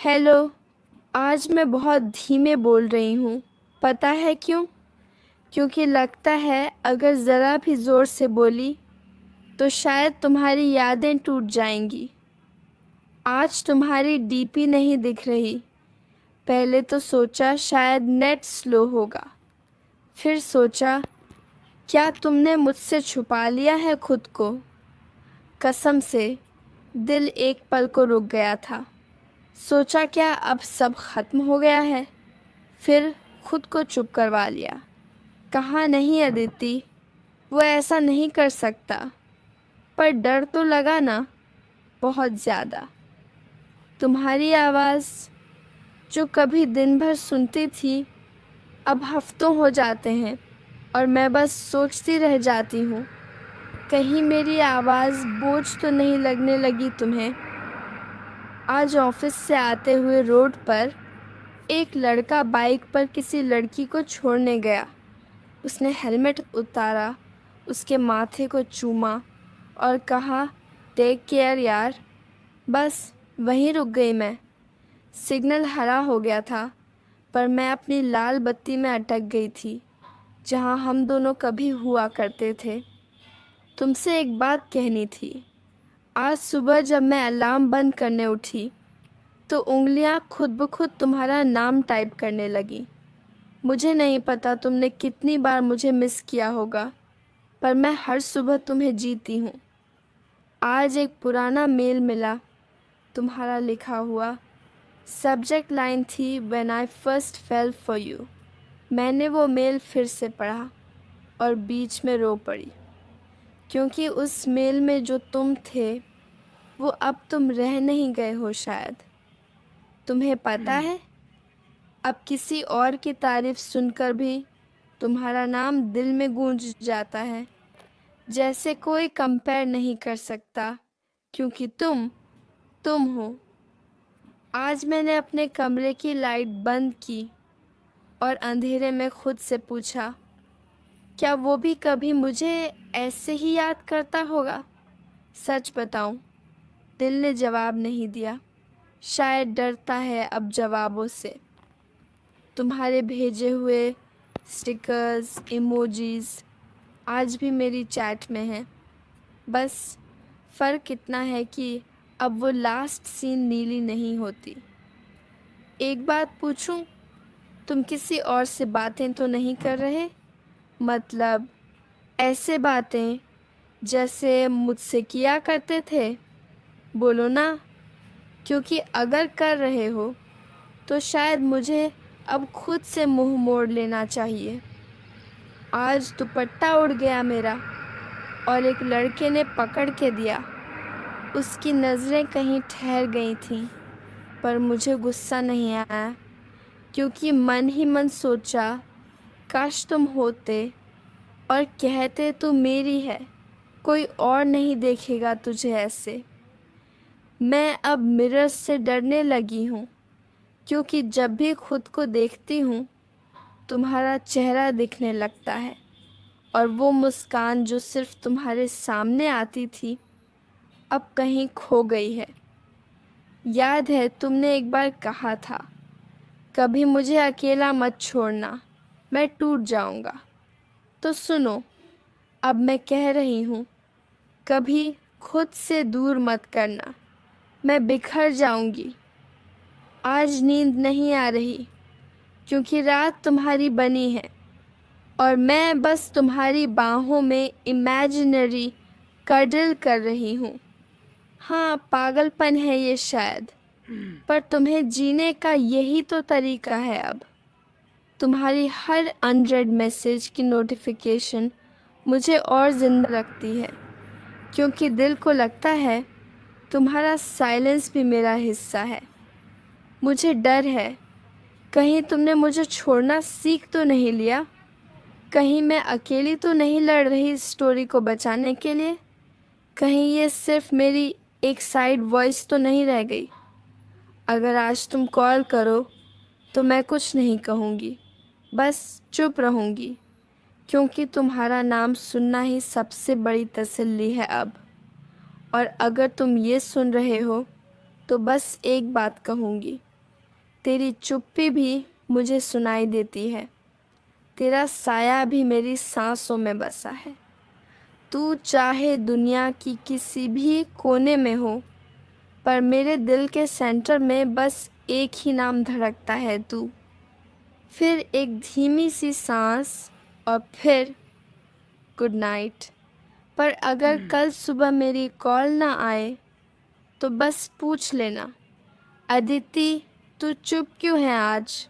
Hello. आज मैं बहुत धीमे बोल रही हूँ। पता है क्यों? क्योंकि लगता है अगर ज़रा भी ज़ोर से बोली तो शायद तुम्हारी यादें टूट जाएंगी। आज तुम्हारी डीपी नहीं दिख रही। पहले तो सोचा शायद नेट स्लो होगा। फिर सोचा क्या तुमने मुझसे छुपा लिया है खुद को। कसम से दिल एक पल को रुक गया था। सोचा क्या अब सब खत्म हो गया है। फिर खुद को चुप करवा लिया। कहा नहीं अदिति, वो ऐसा नहीं कर सकता। पर डर तो लगा ना, बहुत ज़्यादा। तुम्हारी आवाज़ जो कभी दिन भर सुनती थी अब हफ्तों हो जाते हैं और मैं बस सोचती रह जाती हूँ कहीं मेरी आवाज़ बोझ तो नहीं लगने लगी तुम्हें। आज ऑफिस से आते हुए रोड पर एक लड़का बाइक पर किसी लड़की को छोड़ने गया। उसने हेलमेट उतारा, उसके माथे को चूमा और कहा टेक केयर यार। बस वहीं रुक गई मैं। सिग्नल हरा हो गया था पर मैं अपनी लाल बत्ती में अटक गई थी जहां हम दोनों कभी हुआ करते थे। तुमसे एक बात कहनी थी। आज सुबह जब मैं अलार्म बंद करने उठी तो उंगलियां खुद ब खुद तुम्हारा नाम टाइप करने लगी। मुझे नहीं पता तुमने कितनी बार मुझे मिस किया होगा, पर मैं हर सुबह तुम्हें जीती हूँ। आज एक पुराना मेल मिला, तुम्हारा लिखा हुआ। सब्जेक्ट लाइन थी when I first fail for you. मैंने वो मेल फिर से पढ़ा और बीच में रो पड़ी, क्योंकि उस मेल में जो तुम थे वो अब तुम रह नहीं गए हो शायद। तुम्हें पता है, अब किसी और की तारीफ सुनकर भी तुम्हारा नाम दिल में गूंज जाता है। जैसे कोई कंपेयर नहीं कर सकता, क्योंकि तुम हो। आज मैंने अपने कमरे की लाइट बंद की और अंधेरे में खुद से पूछा, क्या वो भी कभी मुझे ऐसे ही याद करता होगा? सच बताऊं, दिल ने जवाब नहीं दिया। शायद डरता है अब जवाबों से। तुम्हारे भेजे हुए स्टिकर्स, इमोजीज आज भी मेरी चैट में हैं। बस फ़र्क इतना है कि अब वो लास्ट सीन नीली नहीं होती। एक बात पूछूं, तुम किसी और से बातें तो नहीं कर रहे? मतलब ऐसे बातें जैसे मुझसे किया करते थे। बोलो ना, क्योंकि अगर कर रहे हो तो शायद मुझे अब खुद से मुंह मोड़ लेना चाहिए। आज दुपट्टा उड़ गया मेरा और एक लड़के ने पकड़ के दिया। उसकी नज़रें कहीं ठहर गई थीं, पर मुझे गुस्सा नहीं आया, क्योंकि मन ही मन सोचा काश तुम होते और कहते तू मेरी है, कोई और नहीं देखेगा तुझे ऐसे। मैं अब मिरर से डरने लगी हूँ, क्योंकि जब भी खुद को देखती हूँ तुम्हारा चेहरा दिखने लगता है, और वो मुस्कान जो सिर्फ तुम्हारे सामने आती थी अब कहीं खो गई है। याद है तुमने एक बार कहा था, कभी मुझे अकेला मत छोड़ना, मैं टूट जाऊंगा। तो सुनो, अब मैं कह रही हूँ, कभी खुद से दूर मत करना, मैं बिखर जाऊंगी। आज नींद नहीं आ रही, क्योंकि रात तुम्हारी बनी है और मैं बस तुम्हारी बाहों में इमेजिनरी कडल कर रही हूँ। हाँ, पागलपन है ये शायद, पर तुम्हें जीने का यही तो तरीका है अब। तुम्हारी हर अनरेड मैसेज की नोटिफिकेशन मुझे और ज़िंदा रखती है, क्योंकि दिल को लगता है तुम्हारा साइलेंस भी मेरा हिस्सा है। मुझे डर है, कहीं तुमने मुझे छोड़ना सीख तो नहीं लिया। कहीं मैं अकेली तो नहीं लड़ रही इस स्टोरी को बचाने के लिए। कहीं ये सिर्फ मेरी एक साइड वॉइस तो नहीं रह गई। अगर आज तुम कॉल करो तो मैं कुछ नहीं कहूँगी, बस चुप रहूँगी, क्योंकि तुम्हारा नाम सुनना ही सबसे बड़ी तसल्ली है अब। और अगर तुम ये सुन रहे हो तो बस एक बात कहूँगी, तेरी चुप्पी भी मुझे सुनाई देती है। तेरा साया भी मेरी सांसों में बसा है। तू चाहे दुनिया की किसी भी कोने में हो, पर मेरे दिल के सेंटर में बस एक ही नाम धड़कता है, तू। फिर एक धीमी सी सांस और फिर गुड नाइट। पर अगर कल सुबह मेरी कॉल ना आए तो बस पूछ लेना, अदिति तू चुप क्यों है आज।